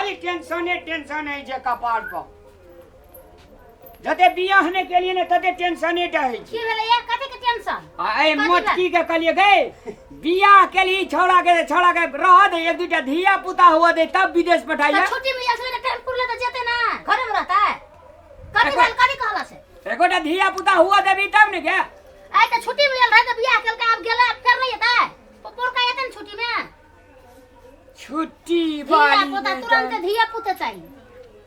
खाली टेंशन है जे कपार पर जते बियाह ने के लिए ने तते टेंशन है की भेले या कते के टेंशन ए मोटकी के कहलिए गए बियाह के लिए छोड़ा के रह दे एक दूटा धिया पुता हुआ दे तब विदेश पठाइए तो छुट्टी मिल जाए टेंपुर ले तो जेते ना घर में रहता है कभी कहला से एकोटा धिया पुता हुआ देबी तब ने क्या आई तो छुट्टी मिल रहा है तो बियाह केल के अब गेला फिर नहीं आता है पोर का येतन छुट्टी में छुट्टी वाली धिया पुता तुरंत धिया पुता चाहिए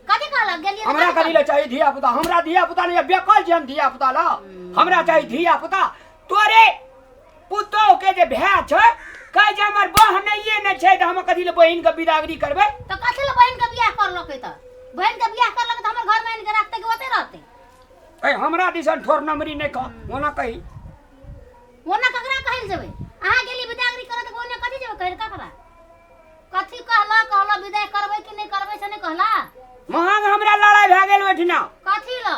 कथि कहला गेलिए हमरा कथि ले चाहिए धिया पुता हमरा धिया पुता नहीं बेकल जे हम धिया पुता ला हमरा चाहिए धिया पुता तोरे पुतो के जे भै छ कह जे हमर बहन नहीं ने छै त हम कथि ले बहिन के बिदागरी करबै तो कथि ले बहिन के बियाह कर लके त बहिन के बियाह कर लके त हमर घर में आइन के रखते के ओते रहते ए हमरा दिसन ठोर नंबरी नहीं कह ओना कही ओना ककरा कहल जेबै अहाँ गेली बिदागरी करे त ओने कथि जेबै कहल ककरा कथि कहला विदाई करबै कि नहीं करबै से नहीं कहला महंग हमरा लड़ाई भ गेल बैठना कथि ल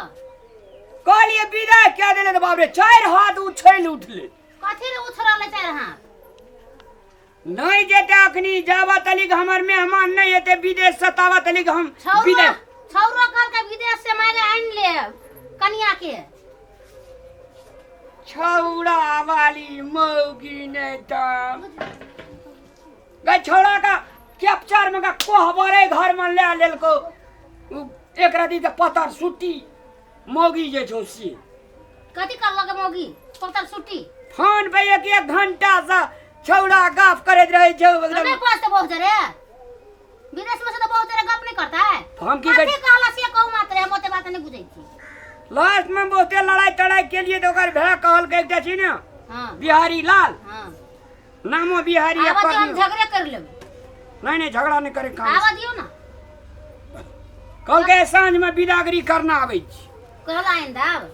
कहलिए विदाई क्या देले त बाप रे चार हाथ उछल उठले कथि ले उछरले चार हाथ नहीं जेते अखनी जावा तलिक हमर मेहमान नहीं हेते विदेश से तावा तलिक हम विदाई छौरो कर के विदेश से मांगे आइन ले कन्या के छौड़ा वाली मौगी ने त गई छौड़ा का कैप्चर में का कोहबरे घर में ले लेलको एक राती त पतर सुटी मौगी जे छौ सी कथि कर लगे मौगी पतर सुटी फोन पे एक घंटा से छौड़ा गप करत रहे छौ एकदम नहीं पास तो बहुत रे विदेश में से तो बहुत रे गप नहीं करता है हम की कथि कहला से कहू मात्र हम ओते बात नहीं बुझै छी लास्ट में बहुते लड़ाई तड़ाई के लिए तो ओकर भै कहल के एकटा छी ने हां बिहारी लाल हां नामो बिहारी आवा हम झगड़ा कर लेब नहीं झगड़ा नहीं करे काम आवा दियो ना कल के सांझ में बिदागरी करना आबै छी कहला आइन दाब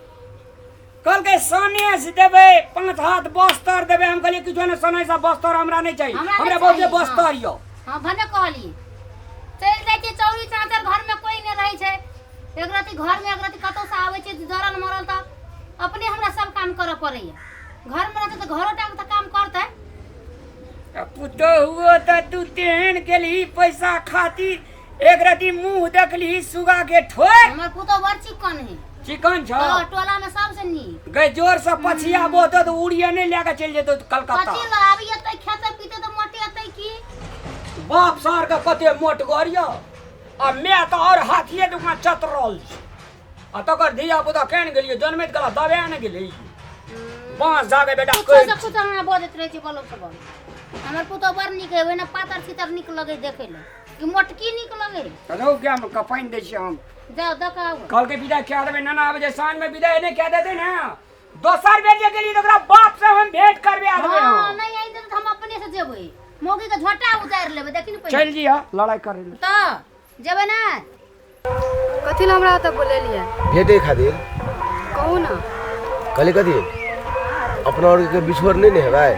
कल के सने से देबे 5 हाथ बस्तर देबे हम कहलिए किछो ने सने से बस्तर हमरा नहीं चाहिए हमरा बहुत बस्तर यो हां भने कहली चल जाय छी चौरी चादर घर में कोई नहीं रही छै एक राती घर में एक राती कतो से आवे छै जरन मरल त अपने हमरा सब काम करे पड़ैया घर में रहते तो घरो टाइम तक काम करते पुतो हुओ त तू तेहन केली पैसा खाती एक राती मुंह देखली सुगा के ठोर हमर पुतो बड़ चिकन है चिकन छ तो टोला में सबसे नी गए जोर से पछिया बोतो तो उड़िया नहीं लेके चल जेतो कलकत्ता कथि लाबी एतै खेते पीते तो मोटे एतै की बाप सार का कते मोट गरिया आ मैं तो और हाथिए दुका चतरल आ तकर धिया पुता केन गेलिए जन्मेत गला दबे न गेलै बांस जागे बेटा कुछ हमरा बोलत रहे छी बोलो सब हमर पुतो बड़ निक है ओना पातर छितर निक लगे देखे ले कि मोटकी निक लगे कहो क्या हम कपाइन दै छी हम जाओ देखाओ कल के विदा क्या देबे ना आबे जे सांझ में विदा ने क्या देते ना दोसर बेर जे गेली तकरा बाप से हम भेंट करबे आबे हां नहीं आई त हम अपने से जेबै मोगी के झोटा उतार लेबै देखि न पहिले चल जी हां लड़ाई करे त जेबै ना कथि ल हमरा त बोलेलिए भेटे खातिर कहू ना कले कथि अपना और के बिछोर नहीं ने हेबै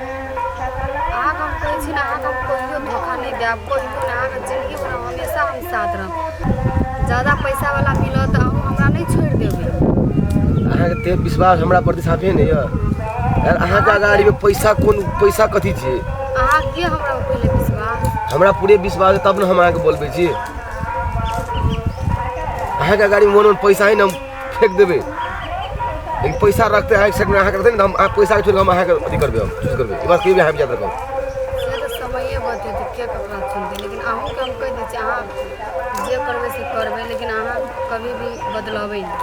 आग हम कहै छी ना आग हम कहियो धोखा नहीं देब कहियो ना आग जिंदगी भर हमेशा हम साथ रहब ज्यादा पैसा वाला मिलत त हमरा नहीं छोड़ देबै अहाँ के ते विश्वास हमरा प्रति साफे नहीं है यार अहाँ के गाड़ी में पैसा कोन पैसा कथि छी अहाँ के हमरा पहले विश्वास हमरा पूरे विश्वास है तब न हम अहाँ के बोलबे छी अहाँ के गाड़ी में मोन पैसा है न हम फेंक देबे लेकिन पैसा रखते हैं सेट में अहाँ करते न हम पैसा छोड़ हम अहाँ के अथी करबे हम चूज करबे ई बात के भी हम याद रखब से तो समये बते त के ककरा सुनते लेकिन अहू के हम कह दै छी अहाँ जे करबे से करबे लेकिन अहाँ कभी भी बदलबै नहीं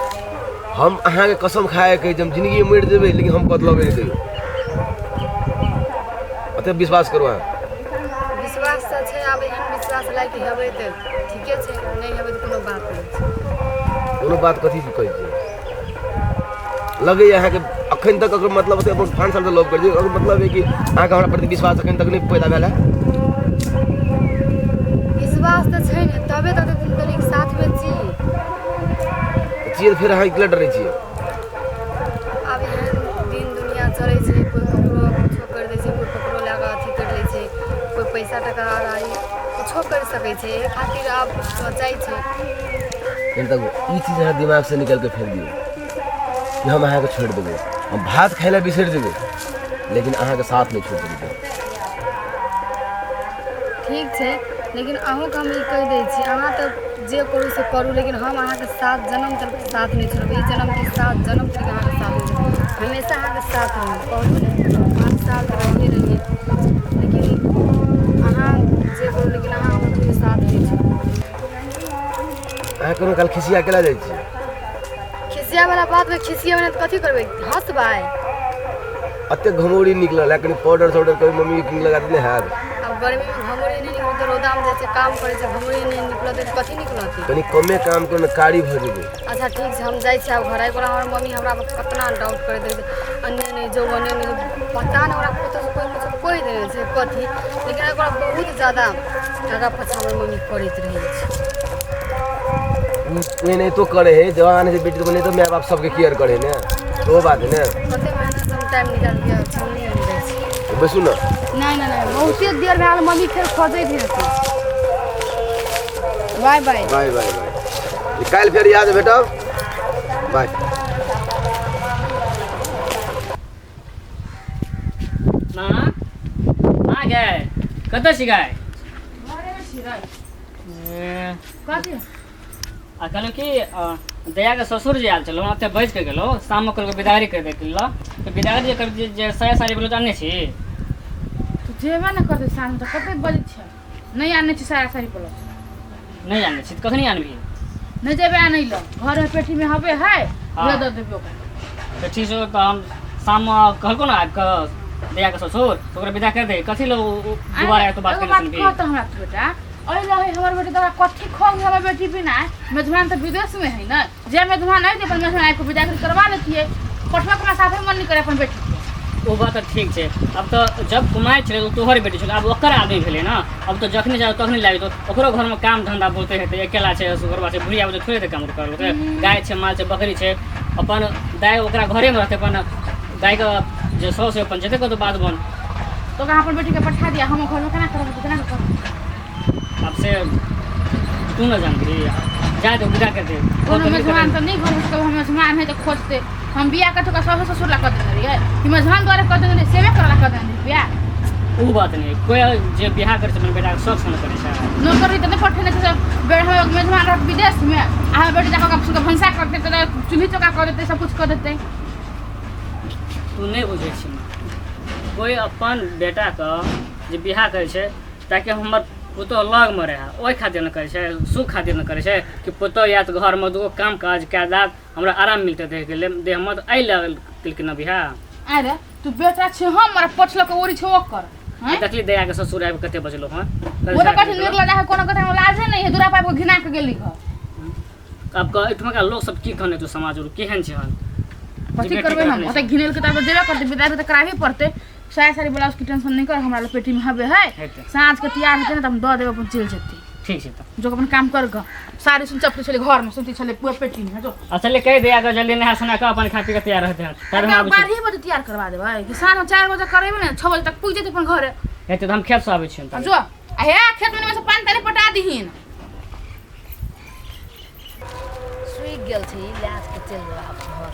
हम अहाँ के कसम खाए के जब जिंदगी में मर जेबे लेकिन हम बदलबे नहीं देबे अते विश्वास करू अहाँ विश्वास से छै आब एहन विश्वास लायक हेबै त ठीके छै नहीं हेबै त कोनो बात नहीं छै कोनो बात कथी की कहै छी लगे अहाँ के अखन तक अगर मतलब से अपन 5 साल से लव कर दियो अगर मतलब है कि अहाँ के हमरा प्रति विश्वास अखन तक नहीं पैदा भेल है विश्वास तो छै ने तबे त दुनू साथ में छी फिर अहाँ इकला डरै छियै अब एहन दिन दुनिया चलै छै कोई ककरो कुछो कर दै छै कोई ककरो लगा अथी कर लै छै कोई पैसा टका आइ कुछो कर सकै छै एहि खातिर अब सोचै छै इन तक ई चीज अहाँ दिमाग से निकाल के फेंक दियो कि हम अहाँ के छोड़ देबै हम भात खाइला बिसर जेबै लेकिन अहाँ के साथ नहीं छोड़ देबै ठीक छै लेकिन अहूँके हम ई कहि दै छी अहाँ तऽ जे करू से करू लेकिन हम अहाँके 7 जन्म तक साथ नहीं छोड़ब ई जन्म के 7 जन्म तक अहाँके साथ नहीं छोड़ब हमेशा अहाँके साथ रहब कहू ने 5 साल तक रहिए लेकिन अहाँ जे करू लेकिन अहाँ हमर साथ नहीं छोड़ब। अहाँ कोनो काल खिसिया केला जाइ छी खिसिया वाला बात में खिसिया में कथी करबै हंसबै अते घमौरी निकलल है कनी पाउडर साउडर कभी मम्मी किंग लगा देने है अब गर्मी में घमौरी नहीं निकलत रौदा में जैसे काम करे छै घमौरी नहीं निकलत त कथी निकलत कनी कमे काम के कारी भ जेबै। अच्छा ठीक छै हम जाइ छी अब घर आइको हमर मम्मी हमरा पर कितना डाउट कर दे अन्य नहीं जो अन्य नहीं पता नहीं हमरा को तो कोई देने छै कथी लेकिन एकरा बहुत ज्यादा आगा पछा हमर मम्मी करैत रहै छै ये नहीं तो करे है जवान से बेटी तो बने तो माँ बाप सबके केयर करे ने तो बात है ना कते महीना से टाइम निकाल के छौनी हम जाइ छी बेसु ना नहीं बहुते देर भेल मम्मी फेर खोजैत रहै bye bye bye bye bye काल फिर याद भेटब बाय। माँ आ गए कतऽ छी गाय आ कहलहुँ कि दया के ससुर जे आयल छलहुँ ओतऽ बैस के गेलहुँ शाममे कहलहुँ बिदागरी कर देती ला तऽ बिदागरी जे साया साड़ी बोलो जाने छी तू जेबे ना करते साँझ तऽ कते बजे छै नहीं आने छी साया साड़ी बोलो नहीं आने छी तऽ कखनी आनबी नहीं जेबे आने लो घर में पेटी में हबे है हाँ। दे देबे ओकरा तऽ ठीक छै तऽ हम शाममे कहलको ने आबि कऽ दया के ससुर तऽ ओकरा विदा कर दे कथी लो दोबारा तो बात एगो करी सुनबी कहत हमरा तो बेटा ओइ रहे हमर बेटी तोरा कथी खोग हमर बेटी बिना मेजबान तो विदेश में है ना जे मेजबान है अपन मेजबान आके बिदागरी करवा लेती है पठवा के साथे मन नहीं करे अपन बेटी के ओ बात तऽ ठीक छै अब तऽ जब कुमारि छलै तऽ तोहर बेटी छलै अब ओकर आदमी भेलै ने अब तऽ जखनी जाओ तखनी लागि तो ओकरो घरमे काम धंधा बोलते हेतै अकेला छै सुगरबा छै बुढ़िया बजे थोड़े काम करलकै गाय छै माल छै बकरी छै अपन गाय ओकरा घरेमे रहतै अपन गायके जे सौ से अपन जतेक तो बात बन तो कहाँ अपन बेटी के पठा दिया हम घर में केना करब केना करब अब से तू न जानती जाए तो विदा कर दे कोनो मेजबान तो नहीं घर में हम मेजबान है तो खोजते हम बिया कतो का सब ससुर ला कर देने रहिए कि मेजबान द्वारा कर देने सेवे कर ला कर देने बिया ओ बात नहीं कोई जे बियाह करे छै अपन बेटा सब सन करे छै नौकरी तो नहीं पठेने छै बेड़ा मेजबान रह विदेश में आ बेटी जाकर का सुबह भंसा करते तो चूल्ही चौका कर देते सब कुछ कर देते तू नहीं बुझे छी कोई अपन बेटा के जे बियाह करे छै ताकि हमर पुतोह लग में रहे ओहि खातिर न करे छै सुख खातिर न करे छै कि पुतोह या तो घर में दूगो काम काज कए दाद हमरा आराम मिलते देह के देह मत आई लगल कि न बियाह अरे तू बेटा छै हमरा पछलो के ओरी छो कर हैं देखली दया के ससुर आबि कते बजलो हां वो तो कथि निकला जा कोनो कथा में लाजे नहीं है दूरा पाइप को घिना के गेली घर अब इठमा का लोग सब की कहने तो समाज और केहन छै हन कथि करबे हम ओते घिनेल के तब देबे करते विदाई तो कराही पड़ते साया साड़ी ब्लाउज की टेंशन नहीं कर हमरा लो पेटी में हबे है साँझ के तैयार होते ना त हम द देबे अपन चल जेती ठीक छै त जो अपन काम कर ग साड़ी सुन चपली चले घर में सुनती चले पूरा पेटी में जो अच्छा ले कह दया जल्दी नहा सुना के अपन खा पी के तैयार रहते हैं तारे हम 12 बजे तैयार करवा देबे कि साँझ 4 बजे करेबे ना 6 बजे तक पूछ जेते अपन घरे हेते त हम खेत से आबै छियन जो आ हे खेत में से पानी तानी पटा दीहिन सुई गेल छै लाज के चल रहा घर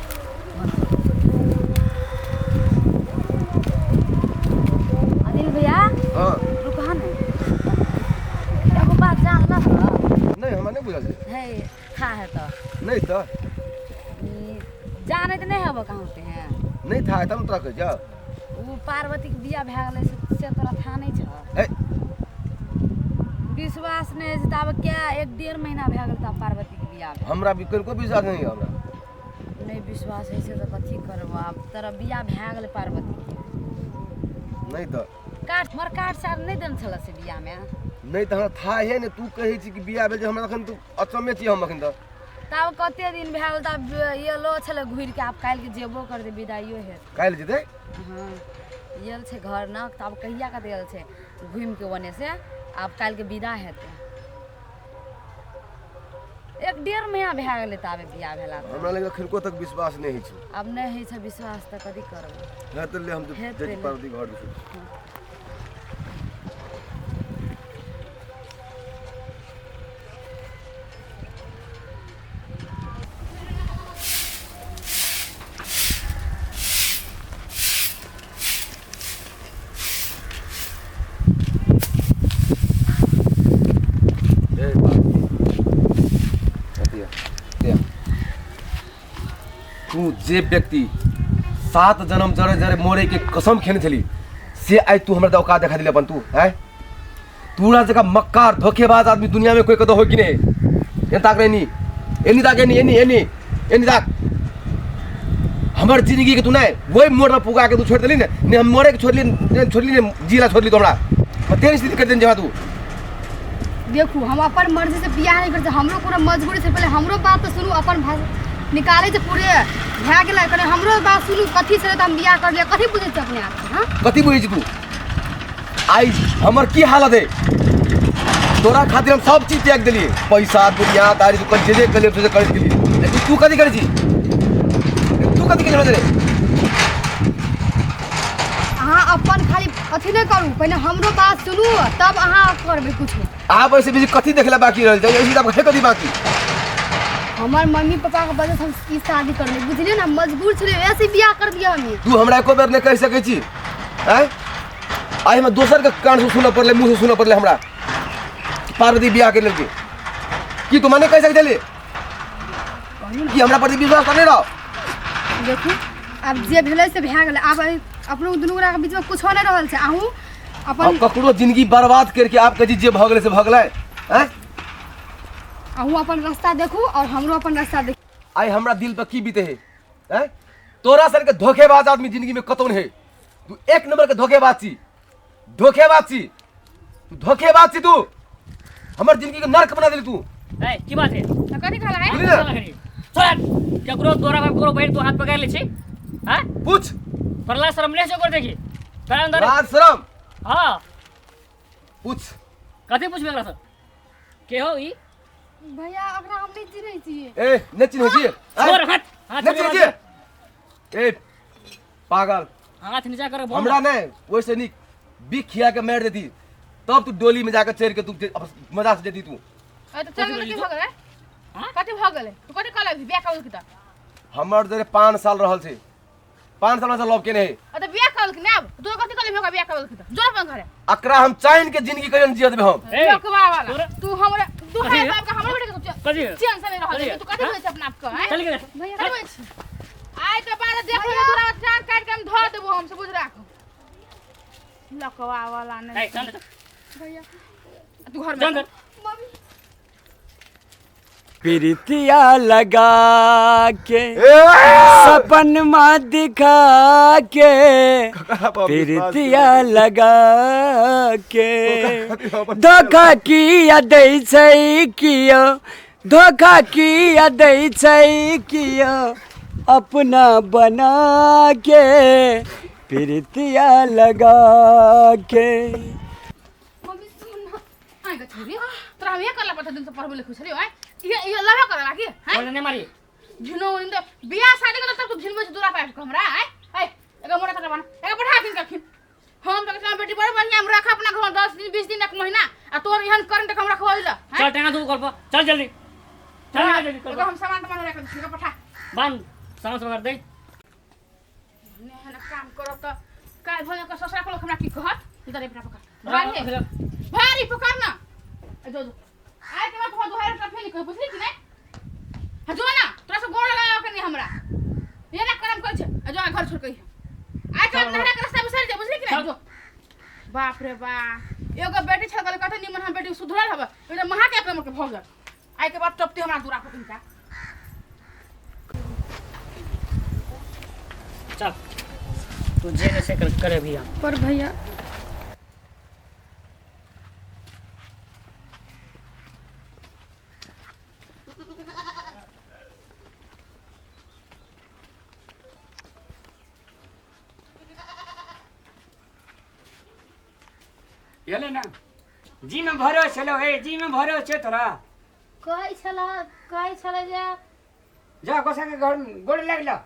अनिल भैया हां रुका ना एगो बात जानला ह नहीं हमरा नहीं बुझल है था है तो नहीं तो जाने तो नहीं हबो कहाँ से हैं नहीं था तब तोरा कह जा वो पार्वती के बियाह भए गेलै से तोरा था नहीं छ ए विश्वास नहीं है तब क्या 1.5 महीना भए गेल तब पार्वती के बियाह भेल हमरा भी को विश्वास नहीं है हमरा नहीं विश्वास है से तो कथी करबो अब तोरा बियाह भए गेलै पार्वती के नहीं तो काट मर काट सार नहीं देन छल से बियाह में नहीं तो हमरा था है ने तू कहे छी कि बियाह भेल हमरा अखन तू अचमे छी हम अखन त तब कते दिन भए गेल तब ये लो छले घुर के आप काल के जेबो कर दे विदाइयो है काल जेते हां येल छे घर न तब कहिया का देल छे घुम के ओने से आप काल के विदा हेते 1.5 महीना भए गेलै तबे बियाह भेला हमरा लगे खनको तक विश्वास नहीं है छ अब नहीं है छ विश्वास त कथी करब ना तो ले हम तो पार्वती घर दिस तू जे व्यक्ति 7 जन्म जरे जरे मोरे के कसम खेने थली से आई तू हमरा औकात देखा दिले अपन तू है तूरा जगह मक्कार धोखेबाज आदमी दुनिया में कोई कदो हो कि नहीं ताक नहीं एनी ताक एनी ताक हमर जिंदगी के तू नहीं वही मोड़ में पुगा के तू छोड़ देली ने हम मोरे के छोड़ली ने जीला छोड़ली तो हमरा तेरी स्थिति कर देन जवा तू देखू हम अपन मर्जी से बियाह नहीं करते हमरो पूरा मजबूरी से पहले हमरो बात तो सुनू अपन निकाले से पूरे भए गेलै करे हमरो बात सुनू कथी से हम बियाह कर ले कथी बुझै छ अपने आप हां कथी बुझै छी तू आई हमर की हालत है तोरा खातिर हम सब चीज त्याग देलिए पैसा दुनिया दारी तू कर जे कर ले कर के लिए लेकिन तू कथी करै छी तू कथी के रे अहाँ अपन खाली अथी नहीं करू पहले हमरो बात सुनू तब अहाँ करबे कुछ आप ऐसे बीच कथी देखला बाकी रहल जाय ऐसे आप कथी बाकी हमार मम्मी पापा के वजह से हम ई शादी करले बुझलिए ना मजबूर छले ऐसे बियाह कर दिया हमें तू हमरा एको बेर नहीं कह सकै छी हैं आई हम दोसर के कान से सुन पड़ले मुंह से सुन पड़ले हमरा पार्वती बियाह के लेके की तू माने कह सकै छले कि हमरा पर विश्वास नहीं रहो देखू अब जे भेले से भए गेलै आब अपनो दुनू गोरा के बीच में कुछ नहीं रहल छै आहू अपन अब ककरो जिंदगी बर्बाद करके आप कह जे भ गेलै से भ गेलै हैं आहू अपन रास्ता देखू और हमरो अपन रास्ता देखू आई हमरा दिल पर की बीते है हैं तोरा सन के धोखेबाज आदमी जिंदगी में कतौ है तू एक नंबर के धोखेबाज छी तू धोखेबाज छी तू हमर जिंदगी के नरक बना देली तू ए की बात है कथी खाला है बोली ना चल केकरो तोरा बाप ककरो बहन तू हाथ पकड़ ले छी हां पूछ परला शर्म ले कर देखी तेरा अंदर राज शर्म हां पूछ कथी पूछबे एकरा से के हो ई भैया अगर हम नहीं चिन्है छियै ए न चिन्है छी छोड़ हाथ न चिन्है छी ए पागल हाथ नीचा कर हमरा नहीं वैसे नहीं बिख खिया के मार देती तब तू डोली में जाकर चढ़ के तू मजा से देती तू ए तो चल की भ गेलै हां कथी भ गेलै तू कथी कहले बियाह कर के त हमर जरे 5 साल रहल छै 5 साल से लव केने है अ त बियाह कर के ना तू कथी कहले बियाह कर के त जोर अपन घरे अकरा हम चाइन के जिंदगी कहियो जियत बे हम ए लकवा वाला तू हमरा तू है बाप का हमरा बेटे के कथी चैन से नहीं रहल तू कथी होय छै अपना आप का हैं चल के भैया कथी होय छै आइ तो बाद देख ले तोरा जान काट के हम धो देबो हम से बुझ राखो लकवा वाला नहीं ए चल भैया तू घर में चल प्रीतिया लगा के सपन में दिखा के प्रीतिया लगा के धोखा किया दै छै कियो धोखा किया दै छै कियो अपना बना के प्रीतिया लगा के मम्मी सुन ना आइ ग छोरी तोरा हम ये करला पता दिन से पढ़बे लिखु छलियो हैं ये लहा करला की हैं बोल ने मारी झिनो इंदे बियाह शादी के तब तू झिनबे दूरा पाए हमरा हैं ए एगो मोटा तक बना एगो पठा दिन कखिन हम तो कहला बेटी बड़ बढ़िया हम रख अपना घर 10 दिन 20 दिन एक महीना आ तोर एहन करन तक हमरा खवल जा चल टेंगा तू कल पर चल जल्दी चल जल्दी एगो कल हम सामान तमान रख दिन पठा बांध समझ कर दे ने हन काम करब त काल भले का ससुरा को हमरा की कहत इधर अपना पकड़ भारी पकड़ ना ए जो आइ के बाद दुहार का फेल कर बुझली कि नहीं ह जो ना तोरा से गोड़ लगायो के नहीं हमरा ये ना करम कर छ जो घर छोड़ के आइ के बाद नहरा के रास्ता बिसर जा बुझली कि नहीं जो बाप रे बा एगो बेटी छ गल कते निमन हम बेटी सुधरल हबे एटा महा के क्रम के भग आइ के बाद टपते हमरा दूरा पर इनका चल तू जे से करे भी हम पर भैया एले ना जी में भरो चलो ए जी में भरो छे तोरा कहै छला जे जा कोसा के घर गोड़ लागलो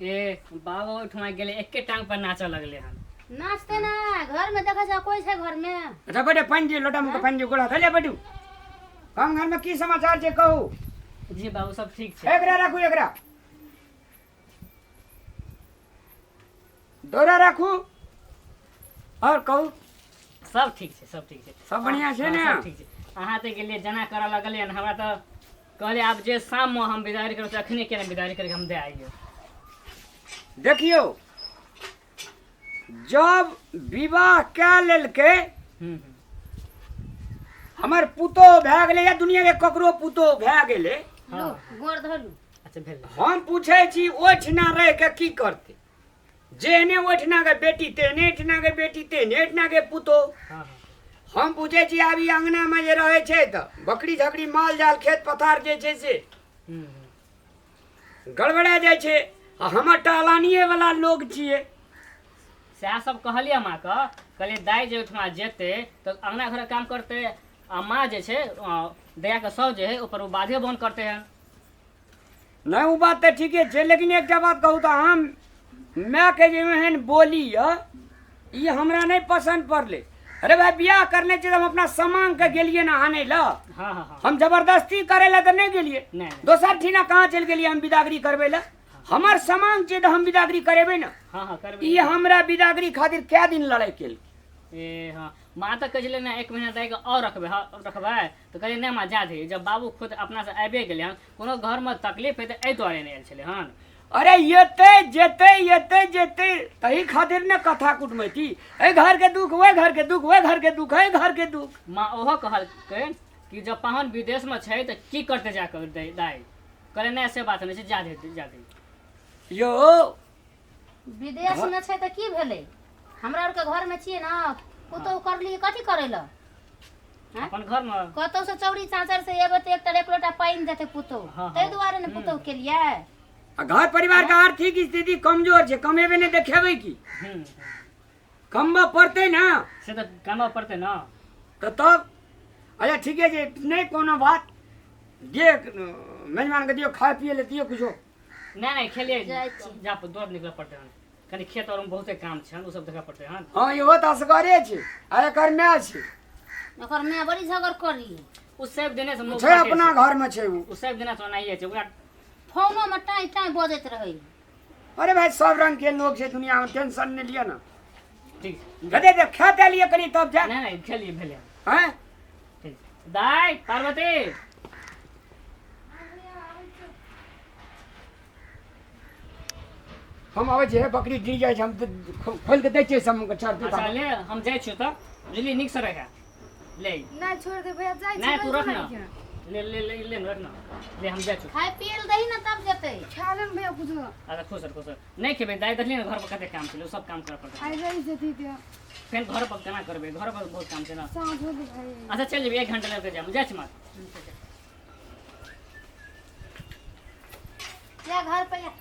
ए बाबा उठमा गेले एके टांग पर नाच लगले हम नाचते ना घर में देखा जा कोई छै घर में अच्छा बेटे पंजी लोटा मुके पंजी गोड़ा धले बेटू काम घर में की समाचार छे कहू जी बाबू सब ठीक छै एकरा राखू एकरा डोरा राखू और कहू सब ठीक छै सब ठीक छै सब बढ़िया छै ने सब ठीक छै अहाँ ते गेलिए जना करऽ लगलिए हमरा तो कहले आब जे शाम में हम विदाई करब अखने के विदाई करके हम दे आइयो देखियो जब विवाह कए लेलकै हमर पुतोह भए गेलै या दुनिया के ककरो पुतोह भए गेलै लो गोड़ धलू अच्छा भेल हम पूछे छी ओहिठिना रह के की करते जेहने ओहिठिना के बेटी तेहने ओहिठिना के बेटी तेहने ओहिठिना के पुतोह हाँ हाँ हम पूछे छी आब ई अंगना में जे रहे छै तऽ बकरी झकड़ी माल जाल खेत पथार जे छै से गड़बड़ा जाइ छै आ हमर टहलानिये वाला लोग छियै सएह सब कहलियै माँ के कहलियै दाइ जे ओहिठमा जेतै तऽ अंगना घर काम करतै आ माँ जे छै दया के सौ जे है ऊपर वो बाधे बन करते हैं नहीं वो बात तो ठीके छै लेकिन एकटा बात कहू तऽ हम माय के जे एहन बोली ये हमरा नहीं पसंद पड़ले अरे भाई बियाह करने छै हम अपना सामान के गेलिए ना आने ला हाँ हाँ हाँ हम जबरदस्ती करे ला तो नहीं गेलिए नहीं दोसर ठीना कहाँ चल गेलिए हम बिदागरी करबे ला हमर सामान छै तो हम बिदागरी करेबे ना हाँ हाँ करबै ये हमरा बिदागरी खातिर क्या दिन लड़ाई केल ए हाँ माँ तऽ कहै छलै ने 1 महीना दाइ के और रखबै तऽ कहलियै नहि माँ जा दे जब बाबू खुद अपना से आबे गेलै हन कोनो घर में तकलीफ हेतै एहि दुआरे नहि आयल छलै हन अरे येते जेते येते जेते तही खातिर ने कथा कुटमैती ए घर के दुख वे घर के दुख वे घर के दुख है घर के दुख माँ ओहो कहलकै कि जब पाहुन विदेश में छै तऽ की करते जाकर दाइ कहले नहि से बात नहि छै जा दे यो विदेश में छै तऽ की भेलै हमरा आर के घर में छियै ना पुतोह करलियै कथी करे ला अपन घर में कतौ से चौड़ी चाँचर से एबै तऽ एक लोटा पानि देतै पुतोह हाँ, ताहि हाँ। दुआरे ने पुतोह केलियै आ घर परिवार का आर्थिक स्थिति कमजोर छै कमेबे ने देखेबै की कमबा पड़तै ना से तऽ कामऽ पड़तै ना तऽ तब अच्छा ठीके छै नहीं कोनो बात जे मेहमान के दियो खाए पिए ले दियो कुछो नहीं खेलिए जाइ छी। जा दौड़ निकलऽ पड़तै हन कनि खेत और में बहुते काम छै हन ओ सब देखऽ पड़तै हन हाँ इहो तऽ असगरे छै आ एकर माय छै ओकर माय बड़ी झगड़ करी उ सब दिने से मुँह छै अपना घर में छै उ सब दिने से ओनाहिए छै ओकरा फोनो में टाइ टाइ बजैत रहै अरे भाई सब रंग के लोग छै दुनिया में टेंशन नहीं लिया ना ठीक गदे दे खेत लिए कनी तब जा नहीं खेलिए भेले हैं ठीक दाइ पार्वती हम आवे छै बकरी गिर जाइ छै हम खोल के दै छियै सब के छाड़ अच्छा ले हम जाइ छियो तऽ बुझली नीक से रखा ले नहीं छोड़ दे भैया जाई नहीं तू रख ना ले रख ना ले हम जाइ छियो खाए पिए दही ना तब जेतै ख्यालन भैया कुछ अच्छा खुश नहीं खेबे दाइ देखली ना घर पर कते काम छै सब काम करऽ पड़तै आई रही जती ते फेर घर पर केना करबे घर पर बहुत काम छै ना सांझ हो गई भाई अच्छा चल जेबे 1 घंटा लेके जाम जाइ छी माँ या घर पे या